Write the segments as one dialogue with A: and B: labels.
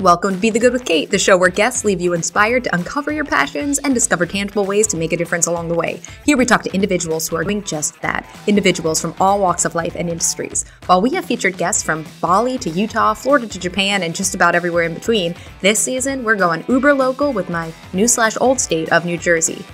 A: Welcome to Be the Good with Kate, the show where guests leave you inspired to uncover your passions and discover tangible ways to make a difference along the way. Here we talk to individuals who are doing just that, individuals from all walks of life and industries. While we have featured guests from Bali to Utah, Florida to Japan, and just about everywhere in between, this season we're going uber local with my new/old state of New Jersey.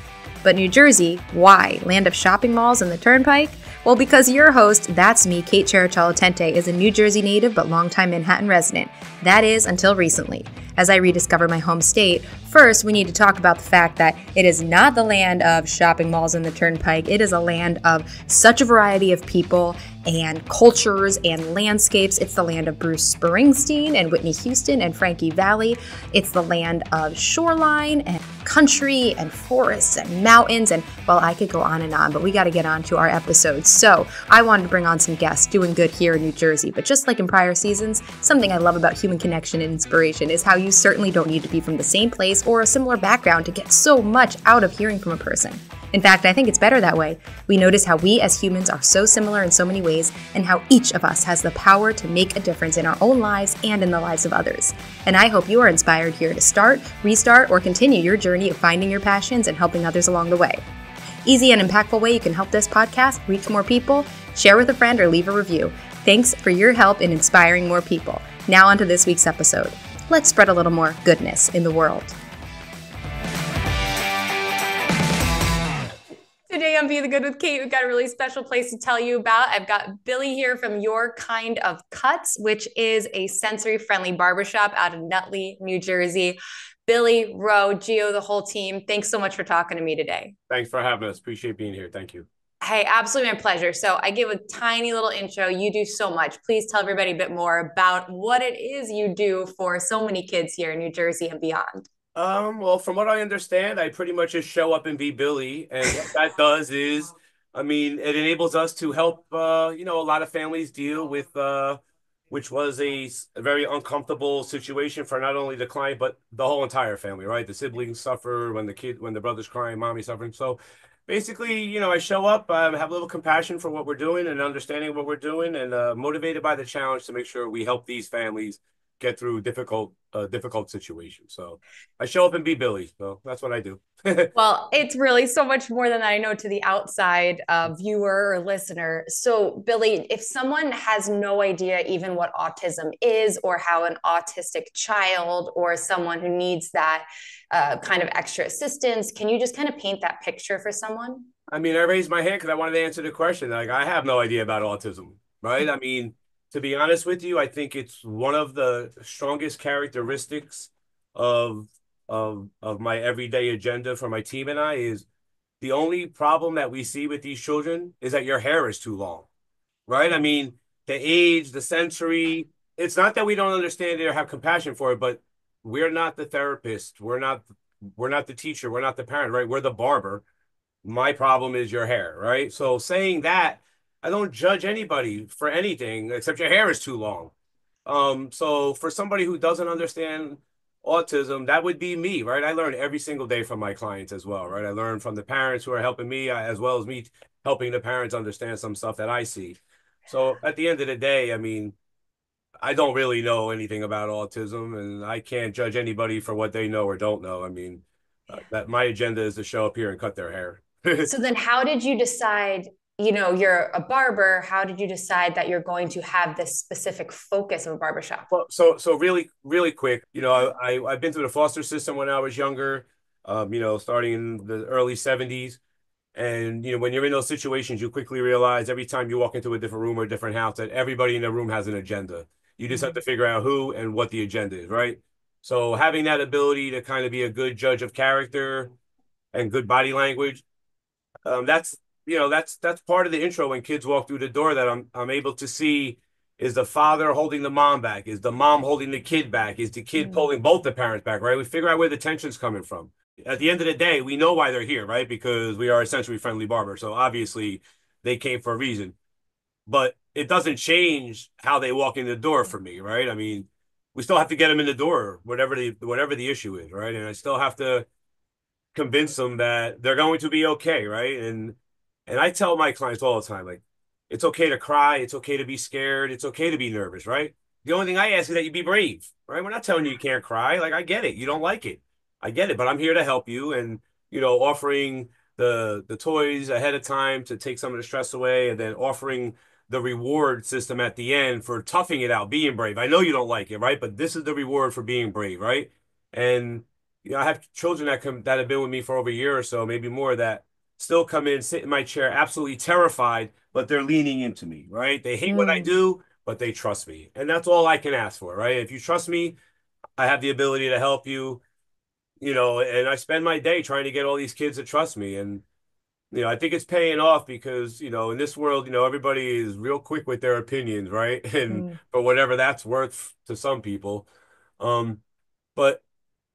A: But New Jersey, why? Land of shopping malls and the Turnpike? Well, because your host, that's me, Kate Cherichalo-Tente, is a New Jersey native but longtime Manhattan resident. That is, until recently. As I rediscover my home state, first we need to talk about the fact that it is not the land of shopping malls and the Turnpike. It is a land of such a variety of people and cultures and landscapes. It's the land of Bruce Springsteen and Whitney Houston and Frankie Valli. It's the land of shoreline and country and forests and mountains. And well, I could go on, but we got to get on to our episodes. So I wanted to bring on some guests doing good here in New Jersey. But just like in prior seasons, something I love about human connection and inspiration is how you certainly don't need to be from the same place or a similar background to get so much out of hearing from a person. In fact, I think it's better that way. We notice how we as humans are so similar in so many ways and how each of us has the power to make a difference in our own lives and in the lives of others. And I hope you are inspired here to start, restart, or continue your journey of finding your passions and helping others along the way. Easy and impactful way you can help this podcast reach more people, share with a friend, or leave a review. Thanks for your help in inspiring more people. Now on to this week's episode. Let's spread a little more goodness in the world. Today on Be the Good with Kate, we've got a really special place to tell you about. I've got Billy here from Your Kind of Cuts, which is a sensory-friendly barbershop out of Nutley, New Jersey. Billy, Ro, Gio, the whole team, thanks so much for talking to me today.
B: Thanks for having us. Appreciate being here. Thank you.
A: Hey, absolutely my pleasure. So I give a tiny little intro. You do so much. Please tell everybody a bit more about what it is you do for so many kids here in New Jersey and beyond.
B: Well, from what I understand, I pretty much just show up and be Billy. And what that does is, it enables us to help, a lot of families deal with, which was a very uncomfortable situation for not only the client, but the whole entire family, right? The siblings suffer when the brother's crying, mommy's suffering. So basically, I show up, have a little compassion for what we're doing and understanding what we're doing and motivated by the challenge to make sure we help these families get through difficult situations. So I show up and be Billy. So that's what I do.
A: Well, it's really so much more than I know to the outside viewer or listener. So Billy, if someone has no idea even what autism is or how an autistic child or someone who needs that kind of extra assistance, can you just kind of paint that picture for someone?
B: I raised my hand because I wanted to answer the question. Like, I have no idea about autism, right? To be honest with you, I think it's one of the strongest characteristics of my everyday agenda for my team and I is the only problem that we see with these children is that your hair is too long, right? The age, the sensory, it's not that we don't understand it or have compassion for it, but we're not the therapist. We're not the teacher. We're not the parent, right? We're the barber. My problem is your hair, right? So saying that, I don't judge anybody for anything except your hair is too long. So for somebody who doesn't understand autism, that would be me, right? I learn every single day from my clients as well, right? I learn from the parents who are helping me as well as me helping the parents understand some stuff that I see. So at the end of the day, I don't really know anything about autism and I can't judge anybody for what they know or don't know. That my agenda is to show up here and cut their hair.
A: So then how did you decide, you're a barber, how did you decide that you're going to have this specific focus of a barbershop?
B: Well, so really, really quick, I've been through the foster system when I was younger, starting in the early 70s. And, when you're in those situations, you quickly realize every time you walk into a different room or a different house that everybody in the room has an agenda. You just have to figure out who and what the agenda is, right? So having that ability to kind of be a good judge of character and good body language, that's part of the intro when kids walk through the door that I'm able to see is the father holding the mom back, is the mom holding the kid back, is the kid pulling both the parents back, right? We figure out where the tension's coming from. At the end of the day, we know why they're here, right? Because we are a sensory-friendly barber. So obviously they came for a reason. But it doesn't change how they walk in the door for me, right? We still have to get them in the door, whatever the issue is, right? And I still have to convince them that they're going to be okay, right? And I tell my clients all the time, like, it's okay to cry, it's okay to be scared, it's okay to be nervous, right? The only thing I ask is that you be brave, right? We're not telling you you can't cry. Like I get it. You don't like it. I get it, but I'm here to help you and offering the toys ahead of time to take some of the stress away and then offering the reward system at the end for toughing it out, being brave. I know you don't like it, right? But this is the reward for being brave, right? And I have children that have been with me for over a year or so, maybe more, that still come in, sit in my chair, absolutely terrified, but they're leaning into me, right? They hate what I
A: Mm,
B: do, but they trust me. And that's all I can ask for, right? If you trust me, I have the ability to help you, and I spend my day trying to get all these kids to trust me. And, I think it's paying off because, in this world, everybody is real quick with their opinions, right? And
A: mm,
B: for whatever that's worth to some people. Um, but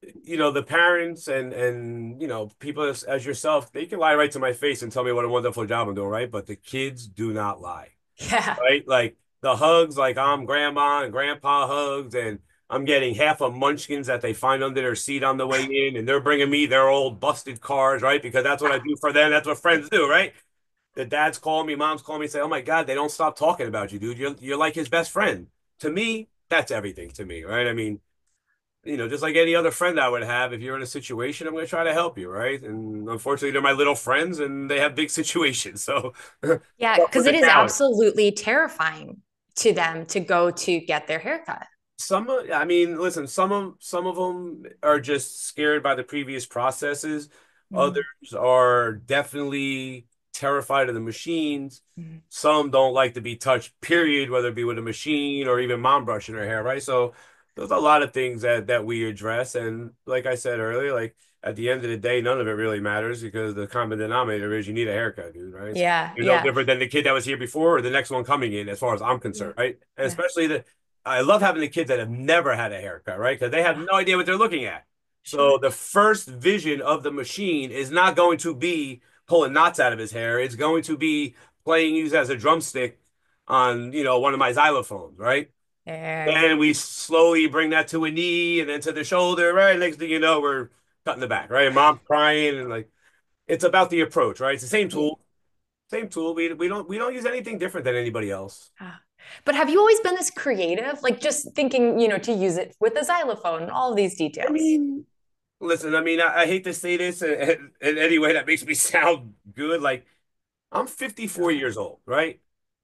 B: the parents and people as yourself, they can lie right to my face and tell me what a wonderful job I'm doing, right? But the kids do not lie,
A: yeah.
B: right? Like the hugs, like I'm grandma and grandpa hugs, and I'm getting half a munchkins that they find under their seat on the way in, and they're bringing me their old busted cars, right? Because that's what I do for them. That's what friends do, right? The dads call me, moms call me, say, "Oh my God, they don't stop talking about you, dude. You're like his best friend." To me, that's everything to me, right? I mean, just like any other friend I would have, if you're in a situation, I'm going to try to help you, right? And unfortunately, they're my little friends and they have big situations. So,
A: Yeah, because
B: with
A: it
B: the
A: is
B: challenge.
A: absolutely terrifying to them to go to get their haircut.
B: I mean, listen, some of them are just scared by the previous processes.
A: Mm,
B: Others are definitely terrified of the machines.
A: mm,
B: Some don't like to be touched, period, whether it be with a machine or even mom brushing her hair, right? So there's a lot of things that we address. And like I said earlier, like at the end of the day, none of it really matters because the common denominator is you need a haircut, dude, right? So
A: yeah,
B: you're no
A: yeah,
B: different than the kid that was here before or the next one coming in, as far as I'm
A: yeah,
B: concerned, right? And
A: yeah.
B: especially I love having the kids that have never had a haircut, right? Because they have no idea what they're looking at. So
A: Sure.
B: the first vision of the machine is not going to be pulling knots out of his hair. It's going to be playing used as a drumstick on, one of my xylophones, right?
A: Yeah.
B: And we slowly bring that to a knee and then to the shoulder, right? Next thing you know, we're cutting the back, right? Mom's crying and like it's about the approach, right? It's the same
A: Yeah.
B: tool, same tool. We don't use anything different than anybody else.
A: Ah. But have you always been this creative? Like just thinking, to use it with a xylophone and all of these
B: I
A: details.
B: mean, listen, I mean, I hate to say this in any way that makes me sound good. Like, I'm
A: Go
B: 54
A: ahead.
B: years old, right?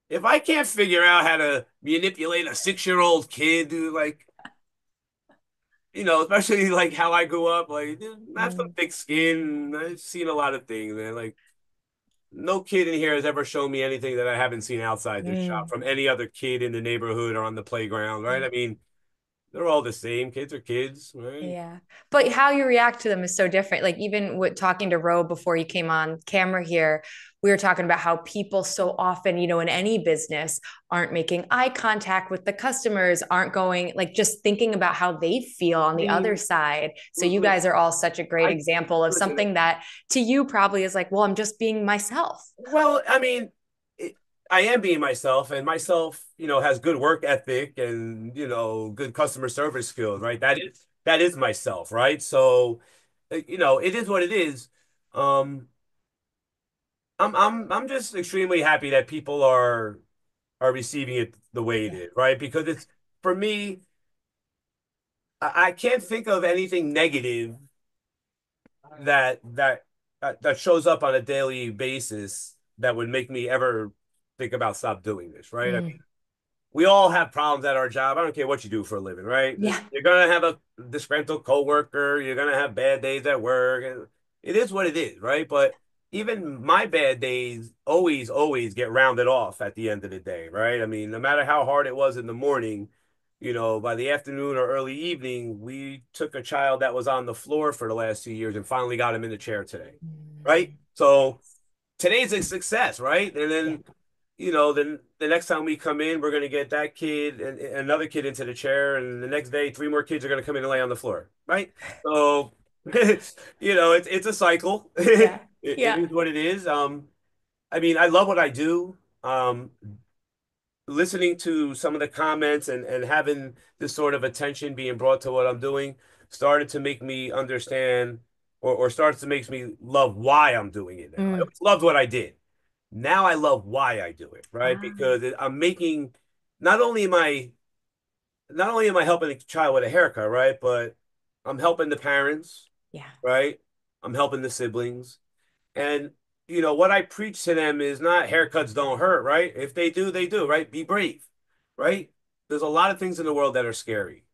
B: If I can't figure out how to manipulate a 6-year-old kid, dude, like, especially like how I grew up, like, dude, I have some
A: Mm,
B: thick skin. I've seen a lot of things, man. Like, no kid in here has ever shown me anything that I haven't seen outside this shop
A: mm.
B: from any other kid in the neighborhood or on the playground, right? I mean, they're all the same. Kids are kids, right?
A: Yeah. But how you react to them is so different. Like even with talking to Ro before you came on camera here, we were talking about how people so often, in any business aren't making eye contact with the customers, aren't going like just thinking about how they feel on
B: I
A: the other
B: mean,
A: side. So you
B: listen,
A: guys are all such a great
B: I
A: example of
B: listen.
A: something that to you probably is like, well, I'm just being myself.
B: Well, I mean, it, I am being myself, and myself, has good work ethic and good customer service skills, right? That is myself, right? So, it is what it is. Um, I'm just extremely happy that people are receiving it the way it
A: Yeah.
B: is, right? Because it's for me, I can't think of anything negative that shows up on a daily basis that would make me ever think about stop doing this, right? I mean,
A: Mm.
B: we all have problems at our job. I don't care what you do for a living, right?
A: Yeah.
B: You're gonna have a disgruntled coworker. You're gonna have bad days at work. And it is what it is, right? But even my bad days always get rounded off at the end of the day, right? I mean, no matter how hard it was in the morning, by the afternoon or early evening, we took a child that was on the floor for the last 2 years and finally got him in the chair today, right?
A: Mm.
B: So today's a success, right? And
A: Yeah.
B: then then the next time we come in, we're going to get that kid and another kid into the chair, and the next day, three more kids are going to come in and lay on the floor, right? So, it's a cycle.
A: Yeah.
B: It
A: Yeah.
B: is what it is. I mean, I love what I do. Listening to some of the comments and having this sort of attention being brought to what I'm doing started to make me understand or starts to make me love why I'm doing it now. I
A: Mm.
B: always loved what I did. Now I love why I do it, right?
A: Ah.
B: Because I'm making not only am I not only am I helping the child with a haircut, right, but I'm helping the parents,
A: Yeah.
B: right? I'm helping the siblings. And what I preach to them is not haircuts don't hurt, right? If they do, they do, right? Be brave, right? There's a lot of things in the world that are scary.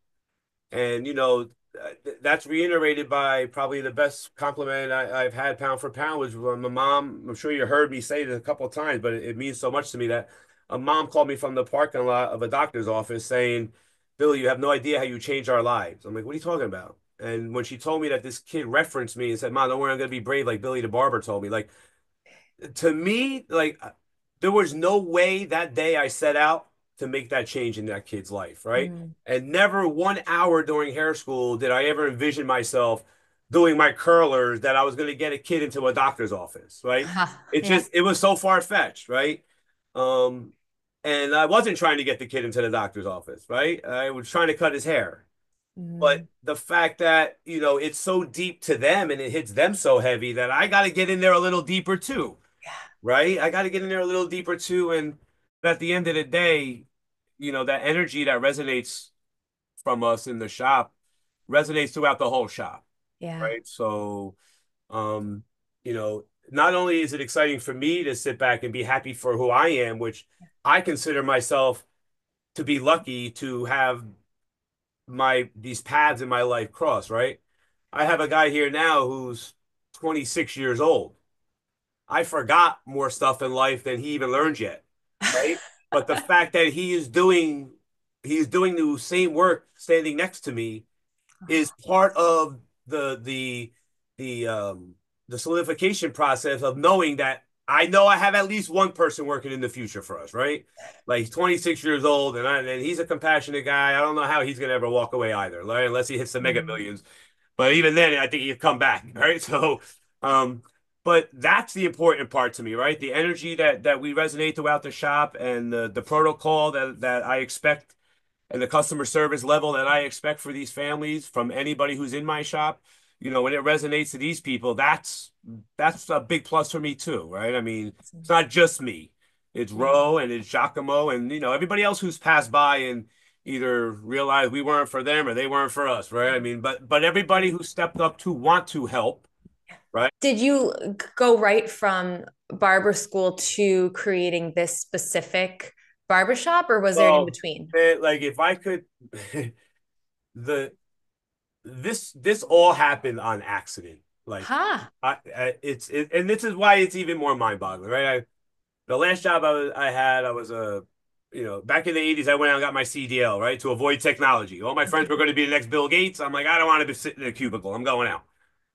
B: And that's reiterated by probably the best compliment I've had pound for pound was when my mom. I'm sure you heard me say it a couple of times, but it means so much to me that a mom called me from the parking lot of a doctor's office saying, "Billy, you have no idea how you changed our lives." I'm like, "What are you talking about?" And when she told me that this kid referenced me and said, "Mom, don't worry, I'm gonna be brave like Billy the barber told me," like to me, like there was no way that day I set out to make that change in that kid's life, right?
A: Mm.
B: And never 1 hour during hair school did I ever envision myself doing my curlers that I was going to get a kid into a doctor's office, right?
A: Yeah.
B: It was so far-fetched, right? Um, and I wasn't trying to get the kid into the doctor's office, right? I was trying to cut his hair. But
A: Mm.
B: the fact that, it's so deep to them and it hits them so heavy that I got to get in there a little deeper too, right? I got to get in there a little deeper too. And at the end of the day, that energy that resonates from us in the shop resonates throughout the whole shop,
A: Yeah.
B: right? So, um, not only is it exciting for me to sit back and be happy for who I am, which I consider myself to be lucky to have these paths in my life cross, right? I have a guy here now who's 26 years old. I forgot more stuff in life than he even learned yet, right? But the fact that he's doing the same work standing next to me is part of the the um the solidification process of knowing that I know I have at least one person working in the future for us, right? Like he's 26 years old and he's a compassionate guy. I don't know how he's gonna ever walk away either, right? Unless he hits the mega
A: Mm.
B: millions. But even then, I think he'd come back, right? So, um, but that's the important part to me, right? The energy that we resonate throughout the shop and the protocol that I expect and the customer service level that I expect for these families from anybody who's in my shop, when it resonates to these people, that's a big plus for me too, right? I mean, it's
A: Awesome.
B: not just me. It's
A: Yeah.
B: Ro and it's Giacomo and everybody else who's passed by and either realized we weren't for them or they weren't for us, right? I mean, but everybody who stepped up to want to help, right?
A: Did you go right from barber school to creating this specific barbershop, or was there an in
B: Well,
A: between?
B: like if I could, the this all happened on accident. Like
A: Huh.
B: and this is why it's even more mind-boggling, right? The last job I had, I was back in the 80s, I went out and got my CDL, right? To avoid technology. All my friends were going to be the next Bill Gates. I'm like, I don't want to be sitting in a cubicle. I'm going out.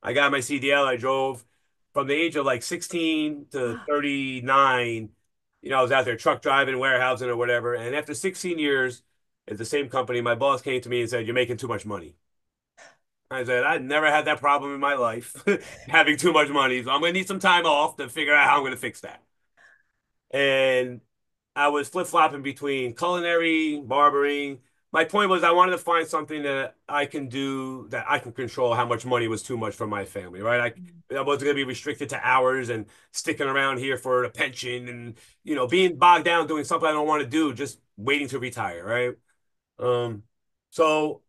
B: I got my CDL. I drove from the age of like 16 to 39. I was out there truck driving, warehousing or whatever. And after 16 years at the same company, my boss came to me and said, "You're making too much money." I said, "I never had that problem in my life, having too much money. So I'm going to need some time off to figure out how I'm going to fix that." And I was flip-flopping between culinary, barbering. My point was I wanted to find something that I can do that I can control how much money was too much for my family, right? I wasn't going to be restricted to hours and sticking around here for a pension and, being bogged down doing something I don't want to do, just waiting to retire, right? Um, so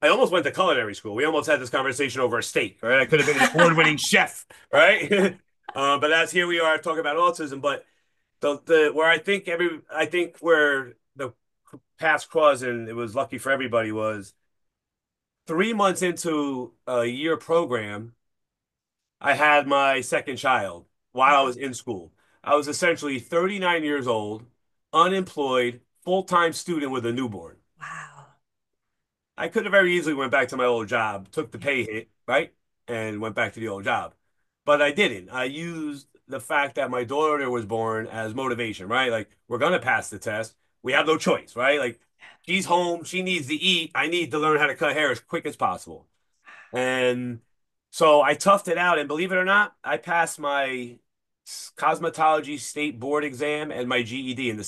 B: I almost went to culinary school. We almost had this conversation over a steak, right? I could have been an award-winning chef, right? But as here we are talking about autism, but the where I think where the paths crossed and it was lucky for everybody was 3 months into a year program, I had my second child while I was in school. I was essentially 39 years old, unemployed, full-time student with a newborn.
A: Wow.
B: I could have very easily went back to my old job, took the
A: Yeah.
B: pay hit, right? And went back to the old job. But I didn't. I used the fact that my daughter was born as motivation, right? Like, we're gonna pass the test. We have no choice, right? Like, she's home, she needs to eat. I need to learn how to cut hair as quick as possible. And so I toughed it out, and believe it or not, I passed my cosmetology state board exam and my GED in the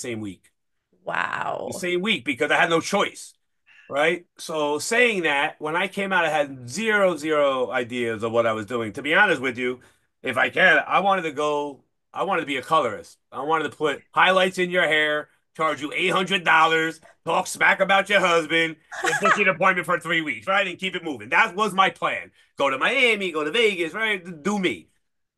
A: Wow.
B: same week because I had no choice, right? So saying that, when I came out, I had zero ideas of what I was doing. To be honest with you, if I can, I wanted to be a colorist. I wanted to put highlights in your hair, charge you $800, talk smack about your husband, and book you an appointment for 3 weeks, right? And keep it moving. That was my plan. Go to Miami, go to Vegas, right? Do me.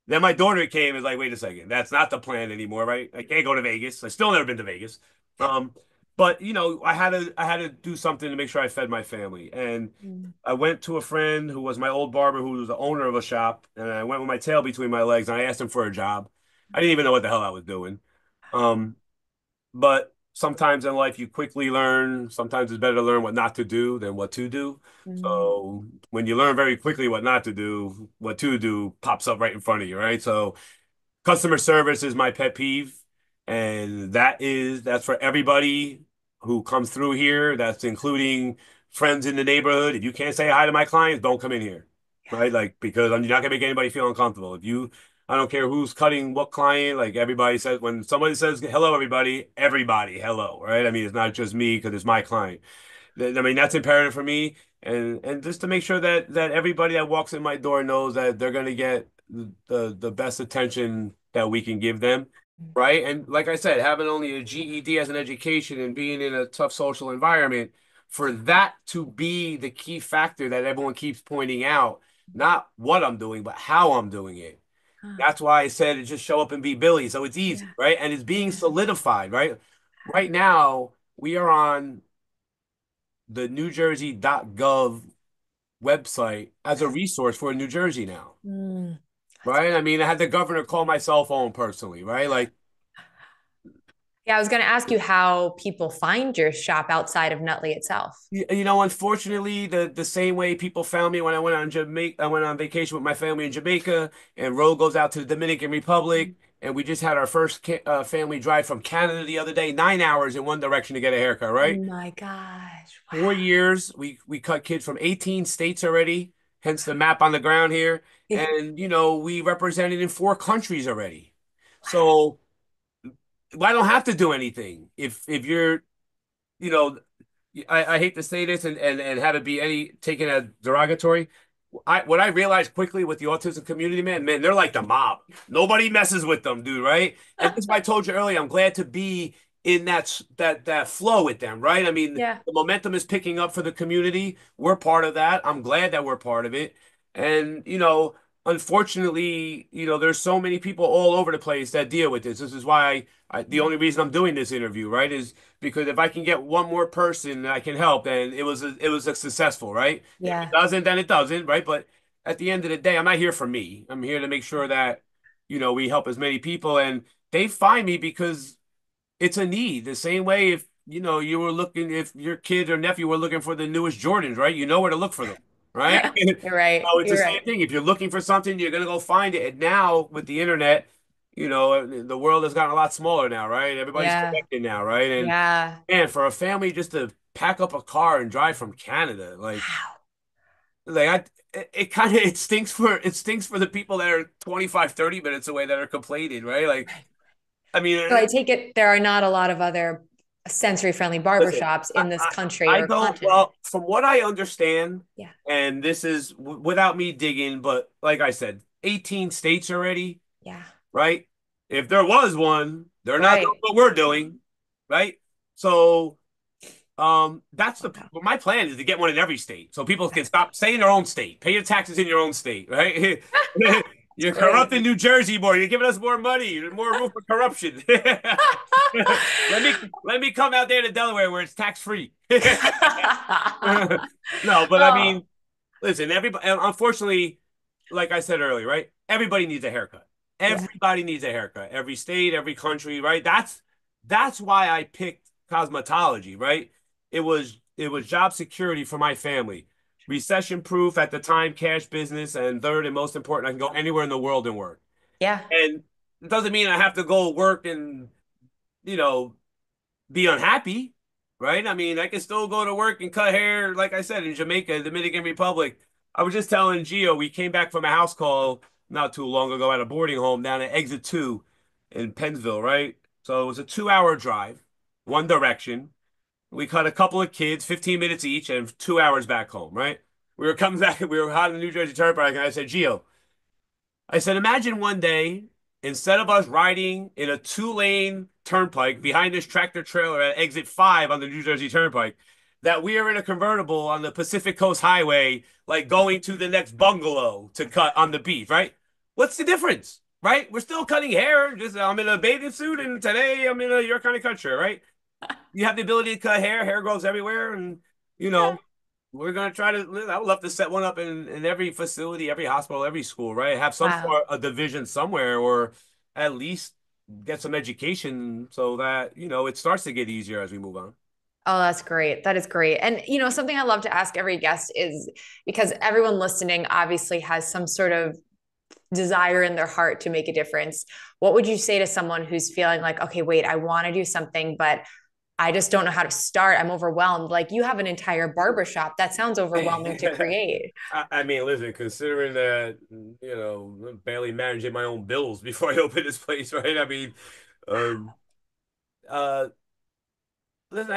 B: Then my daughter came and was like, wait a second, that's not the plan anymore, right? I can't go to Vegas. I still never been to Vegas. Um, but I had to do something to make sure I fed my family. And
A: Mm.
B: I went to a friend who was my old barber who was the owner of a shop, and I went with my tail between my legs and I asked him for a job. I didn't even know what the hell I was doing. Um, but sometimes in life you quickly learn, sometimes it's better to learn what not to do than what to do.
A: Mm.
B: So when you learn very quickly what not to do, what to do pops up right in front of you, right? So customer service is my pet peeve, and that's for everybody who comes through here. That's including friends in the neighborhood. If you can't say hi to my clients, don't come in here, right? Like because I'm not gonna make anybody feel uncomfortable. I don't care who's cutting what client. Like everybody says, when somebody says hello, everybody hello, right? I mean, it's not just me because it's my client. I mean, that's imperative for me, and just to make sure that everybody that walks in my door knows that they're gonna get the best attention that we can give them, right? And like I said, having only a GED as an education and being in a tough social environment, for that to be the key factor that everyone keeps pointing out, not what I'm doing, but how I'm doing it.
A: Ah,
B: That's why I said it just show up and be Billy, so it's easy,
A: yeah,
B: right? And it's being
A: yeah.
B: solidified, right? Right now, we are on the NewJersey.gov website as a resource for New Jersey now,
A: Mm.
B: right? I mean, I had the governor call my cell phone personally, right? Like,
A: Yeah, I was going to ask you how people find your shop outside of Nutley itself.
B: unfortunately, the same way people found me when I went on Jamaica, I went on vacation with my family in Jamaica, and road goes out to the Dominican Republic, and we just had our first family drive from Canada the other day, 9 hours in one direction to get a haircut,
A: Oh
B: right?
A: my gosh.
B: 4 years. We cut kids from 18 states already, hence the map on the ground here.
A: Wow.
B: And we represented in 4 countries already. So I don't have to do anything. If you're, you know, I hate to say this and have it be any taken as derogatory. What I realized quickly with the autism community, man, they're like the mob. Nobody messes with them, dude, right? And that's why I told you earlier, I'm glad to be in that flow with them, right? I mean,
A: Yeah.
B: the momentum is picking up for the community. We're part of that. I'm glad that we're part of it. And, unfortunately, there's so many people all over the place that deal with this. This is why the only reason I'm doing this interview, right, is because if I can get one more person that I can help, then it was a successful, right? If it
A: Yeah.
B: doesn't, then it doesn't, right? But at the end of the day, I'm not here for me. I'm here to make sure that, we help as many people, and they find me because it's a need. The same way if, you were looking, if your kid or nephew were looking for the newest Jordans, right? You know where to look for them, right?
A: You're right.
B: So it's the
A: You're
B: same
A: right.
B: thing. If you're looking for something, you're gonna go find it. And now with the internet, the world has gotten a lot smaller now, right? Everybody's
A: Yeah.
B: connected now, right? And
A: Yeah.
B: man, for a family just to pack up a car and drive from Canada,
A: Wow.
B: it kind of it stinks for the people that are 25, 30 minutes away that are complaining, right? Like,
A: Right.
B: I mean,
A: So I take it there are not a lot of other sensory friendly
B: listen,
A: barbershops
B: I,
A: in this
B: I
A: country
B: I
A: or
B: don't,
A: continent.
B: well, from what I understand,
A: Yeah.
B: and this is without me digging, but like I said, 18 states already,
A: Yeah.
B: right? If there was one, they're not doing
A: Right.
B: what we're doing, right? So that's
A: Wow.
B: my plan is to get one in every state so people can stop stay in their own state, pay your taxes in your own state, right?
A: It's
B: You're
A: great.
B: corrupting New Jersey more. You're giving us more money. There's more room for corruption. Let me come out there to Delaware where it's tax free. No, but I
A: Oh,
B: mean, listen, everybody, unfortunately, like I said earlier, right? Everybody needs a haircut.
A: yeah.
B: Everybody needs a haircut. Every state, every country, right? That's why I picked cosmetology, right? It was job security for my family. Recession proof at the time, cash business, and third and most important, I can go anywhere in the world and work.
A: Yeah.
B: And it doesn't mean I have to go work and, you know, be unhappy, right? I mean, I can still go to work and cut hair, like I said, in Jamaica, Dominican Republic. I was just telling Gio, we came back from a house call not too long ago at a boarding home down at Exit 2 in Pennsville, right? So it was a 2 hour drive, one direction. We cut a couple of kids, 15 minutes each, and 2 hours back home, right? We were coming back, we were hot in the New Jersey Turnpike, and I said, Gio, I said, imagine one day, instead of us riding in a 2-lane Turnpike, behind this tractor trailer at exit 5 on the New Jersey Turnpike, that we are in a convertible on the Pacific Coast Highway, like going to the next bungalow to cut on the beach, right? What's the difference, right? We're still cutting hair. Just I'm in a bathing suit, and today I'm in a your kind of cut shirt, right? You have the ability to cut hair. Hair grows everywhere, and you
A: Yeah.
B: know we're gonna try to. I would love to set one up in every facility, every hospital, every school, right? Have some
A: Wow.
B: sort of division somewhere, or at least get some education so that it starts to get easier as we move on.
A: Oh, that's great. That is great. And, something I love to ask every guest is because everyone listening obviously has some sort of desire in their heart to make a difference. What would you say to someone who's feeling like, okay, wait, I want to do something, but I just don't know how to start. I'm overwhelmed. Like you have an entire barbershop. That sounds overwhelming to create.
B: I mean, listen, considering that, barely managing my own bills before I open this place, right? I mean, um, uh, listen,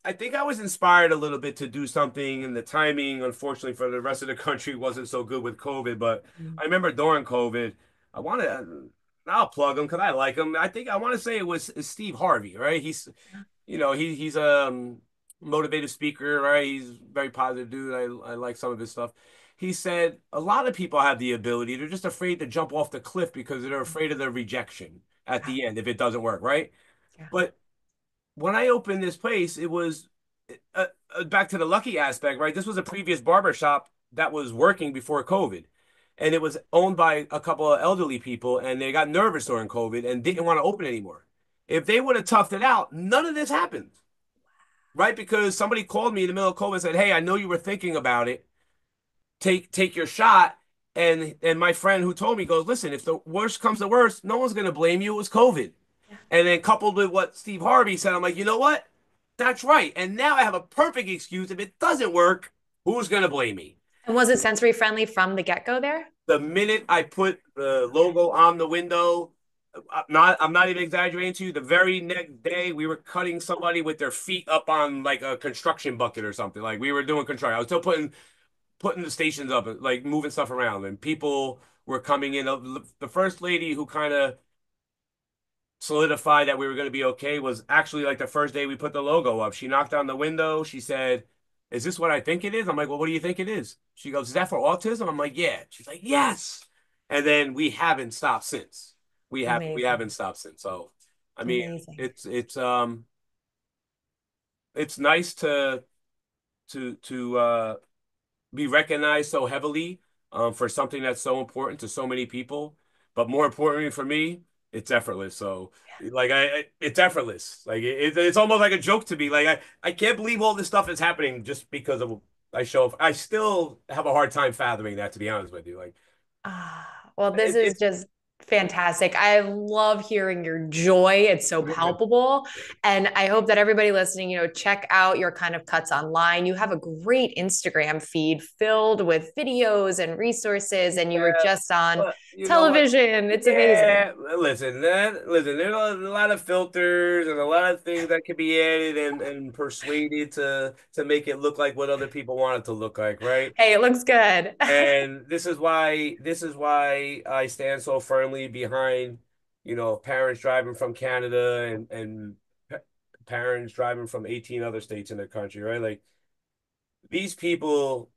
B: I think I was inspired a little bit to do something, and the timing, unfortunately, for the rest of the country wasn't so good with COVID. But I remember during COVID, I want to, I'll plug him because I like him. I think I want to say it was Steve Harvey, right? He's a motivated speaker, right? He's a very positive dude. I like some of his stuff. He said a lot of people have the ability. They're just afraid to jump off the cliff because they're afraid of the rejection at
A: Yeah.
B: the end if it doesn't work, right?
A: Yeah.
B: But when I opened this place, it was back to the lucky aspect, right? This was a previous barbershop that was working before COVID. And it was owned by a couple of elderly people, and they got nervous during COVID and didn't want to open anymore. If they would have toughed it out, none of this happened, right? Because somebody called me in the middle of COVID and said, "Hey, I know you were thinking about it. Take your shot." And my friend who told me goes, "Listen, if the worst comes to worst, no one's gonna blame you. It was COVID."
A: Yeah.
B: And then coupled with what Steve Harvey said, I'm like, you know what? That's right. And now I have a perfect excuse. If it doesn't work, who's gonna blame me?
A: And was it sensory friendly from the get-go there?
B: The minute I put the logo on the window, I'm not even exaggerating to you. The very next day, we were cutting somebody with their feet up on like a construction bucket or something. Like we were doing construction. I was still putting the stations up, like moving stuff around, and people were coming in. The first lady who kind of solidified that we were going to be okay was actually like the first day we put the logo up. She knocked on the window. She said, "Is this what I think it is?" I'm like, "Well, what do you think it is?" She goes, "Is that for autism?" I'm like, "Yeah." She's like, "Yes." And then we haven't stopped since. We
A: Amazing.
B: haven't stopped since. So, I mean,
A: Amazing.
B: it's nice to be recognized so heavily for something that's so important to so many people. But more importantly for me, it's effortless. So like it's effortless. Like it's almost like a joke to me. Like I can't believe all this stuff is happening just because of I show up. I still have a hard time fathoming that, to be honest with you. Like
A: Well, this is
B: it's
A: just fantastic. I love hearing your joy. It's so palpable. And I hope that everybody listening, check out your kind of cuts online. You have a great Instagram feed filled with videos and resources, and you were
B: yeah.
A: just on
B: But you know what?
A: television. It's amazing.
B: Yeah, listen, there's a lot of filters and a lot of things that can be added and persuaded to make it look like what other people want it to look like, right?
A: Hey, it looks good.
B: And this is why I stand so firmly behind, parents driving from Canada and parents driving from 18 other states in the country, right? Like these people,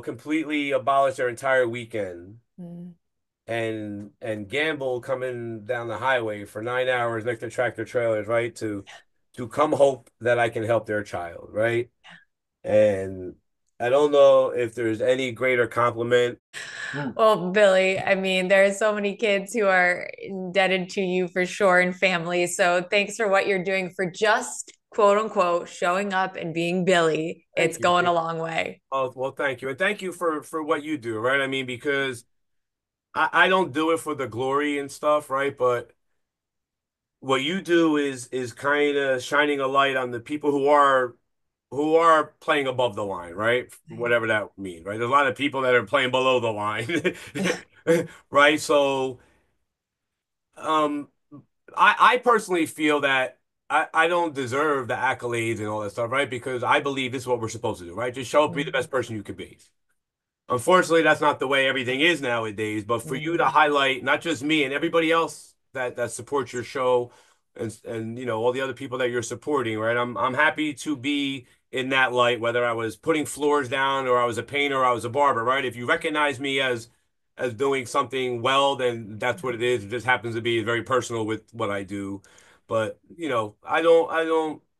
B: completely abolish their entire weekend
A: Mm.
B: and gamble coming down the highway for 9 hours next to tractor trailers, right? To come hope that I can help their child, right? And I don't know if there's any greater compliment. Hmm.
A: Well, Billy, I mean, there are so many kids who are indebted to you for sure and families. So thanks for what you're doing for just quote unquote showing up and being Billy. It's
B: Thank you.
A: going a long way.
B: Oh, well, thank you. And thank you for what you do, right? I mean, because I don't do it for the glory and stuff, right? But what you do is kind of shining a light on the people who are playing above the line, right? Whatever that means, right? There's a lot of people that are playing below the line, right? So, um, I personally feel that I don't deserve the accolades and all that stuff, right? Because I believe this is what we're supposed to do, right? Just show up, be the best person you could be. Unfortunately, that's not the way everything is nowadays. But for you to
A: Mm.
B: highlight not just me and everybody else that support your show and all the other people that you're supporting, right? I'm happy to be in that light, whether I was putting floors down or I was a painter or I was a barber, right? If you recognize me as doing something well, then that's what it is. It just happens to be very personal with what I do. But,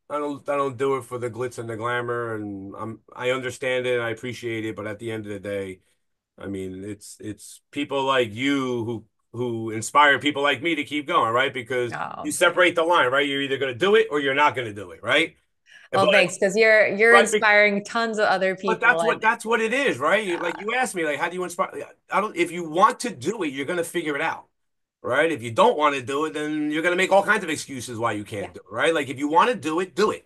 B: I don't do it for the glitz and the glamour, and I understand it and I appreciate it, but at the end of the day, I mean, it's people like you who inspire people like me to keep going, right? Because you
A: Oh,
B: separate the line, right? You're either going to do it or you're not going to do it, right?
A: well,
B: But
A: thanks, because you're
B: right,
A: inspiring tons of other
B: but
A: people.
B: that's what it is, right? Like
A: Yeah,
B: you asked me, like, how do you inspire? I don't. If you want to do it, you're going to figure it out, right? If you don't want to do it, then you're going to make all kinds of excuses why you
A: yeah,
B: can't do it, right? Like if you want to do it, do it.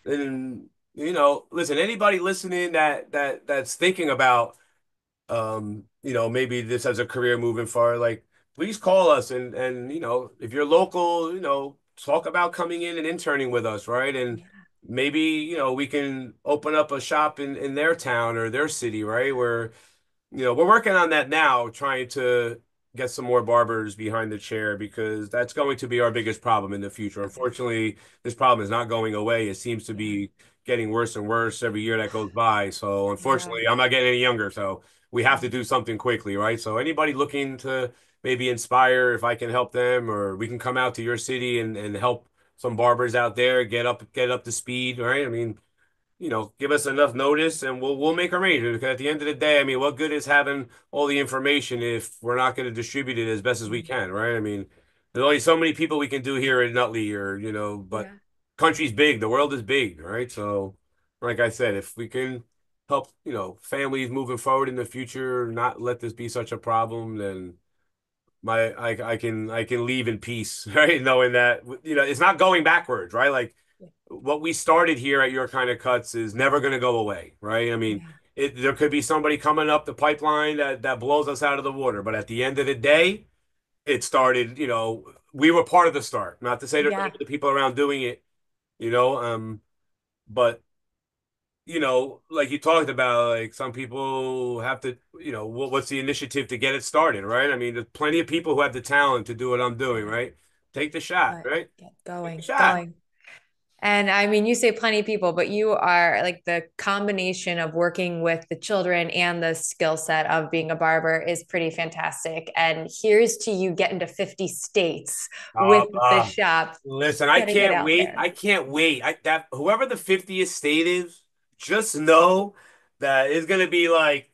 B: And listen, anybody listening that's thinking about maybe this as a career moving forward, like please call us and if you're local, talk about coming in and interning with us, right? And
A: yeah,
B: maybe, we can open up a shop in their town or their city, right? Where we're working on that now, trying to get some more barbers behind the chair because that's going to be our biggest problem in the future.
A: okay,
B: Unfortunately, this problem is not going away. It seems to
A: yeah,
B: be getting worse and worse every year that goes by. So
A: yeah,
B: unfortunately, I'm not getting any younger. So we have
A: yeah,
B: to do something quickly, right? So anybody looking to maybe inspire, if I can help them, or we can come out to your city and help some barbers out there get up to speed, right? I mean, give us enough notice and we'll make arrangements. Because at the end of the day, I mean, what good is having all the information if we're not going to distribute it as best as we can, right? I mean, there's only so many people we can do here in Nutley or, but
A: yeah,
B: country's big, the world is big, right? So, like I said, if we can help, families moving forward in the future, not let this be such a problem, then I can leave in peace, right? Knowing that, it's not going backwards, right? Like,
A: yeah,
B: what we started here at Your Kind of Cuts is never going to go away, right? I mean,
A: yeah,
B: there could be somebody coming up the pipeline that blows us out of the water, but at the end of the day, it started. We were part of the start. Not to say there's any
A: yeah,
B: other people around doing it, but like you talked about, like some people have to, what's the initiative to get it started, right? I mean, there's plenty of people who have the talent to do what I'm doing,
A: yeah.
B: right? Take the shot,
A: But
B: right?
A: get
B: Take the
A: going,
B: shot.
A: going. And I mean, you say plenty of people, but you are like the combination of working with the children and the skill set of being a barber is pretty fantastic. And here's to you getting to 50 states
B: Uh,
A: with the
B: uh,
A: shop,
B: Listen, I
A: getting it
B: can't
A: out
B: wait.
A: there.
B: I can't wait. That whoever the 50th state is, just know that it's gonna be like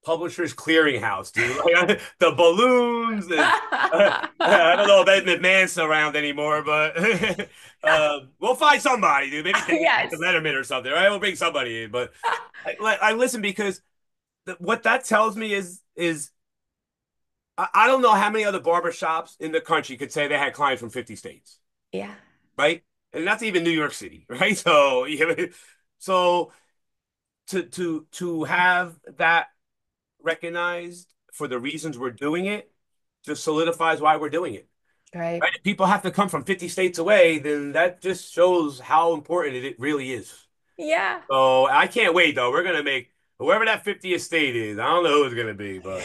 B: Publishers Clearinghouse, dude. Like the balloons and I don't know if Ed McMahon's around anymore, but we'll find somebody, dude. Maybe David
A: Yes.
B: Letterman or something, right? We'll bring somebody in. But I listen because what that tells me is I don't know how many other barbershops in the country could say they had clients from 50 states,
A: Yeah.
B: right? And that's even New York City, right? So, so to have that recognized for the reasons we're doing it just solidifies why we're doing it.
A: Right.
B: Right? If people have to come from 50 states away, then that just shows how important it really is.
A: Yeah.
B: So I can't wait though. We're gonna make whoever that 50th state is. I don't know who it's gonna be, but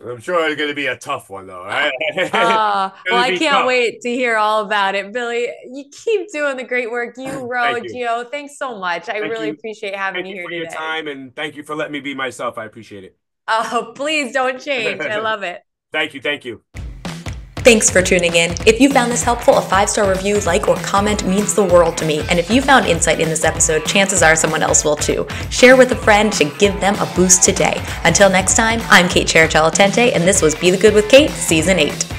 B: I'm sure it's gonna be a tough one though, right? It's
A: Well,
B: gonna
A: I
B: be
A: can't
B: tough.
A: wait to hear all about it. Billy, you keep doing the great work you
B: Thank
A: wrote.
B: you.
A: Gio, thanks so much. I
B: Thank
A: really
B: you.
A: appreciate having
B: Thank
A: you
B: you
A: here
B: for your
A: today.
B: time and thank you for letting me be myself. I appreciate it.
A: Oh, please don't change. I love it.
B: Thank you. Thank you.
A: Thanks for tuning in. If you found this helpful, a 5-star review, like, or comment means the world to me. And if you found insight in this episode, chances are someone else will too. Share with a friend to give them a boost today. Until next time, I'm Kate Cherichello-Tente, and this was Be the Good with Kate, Season 8.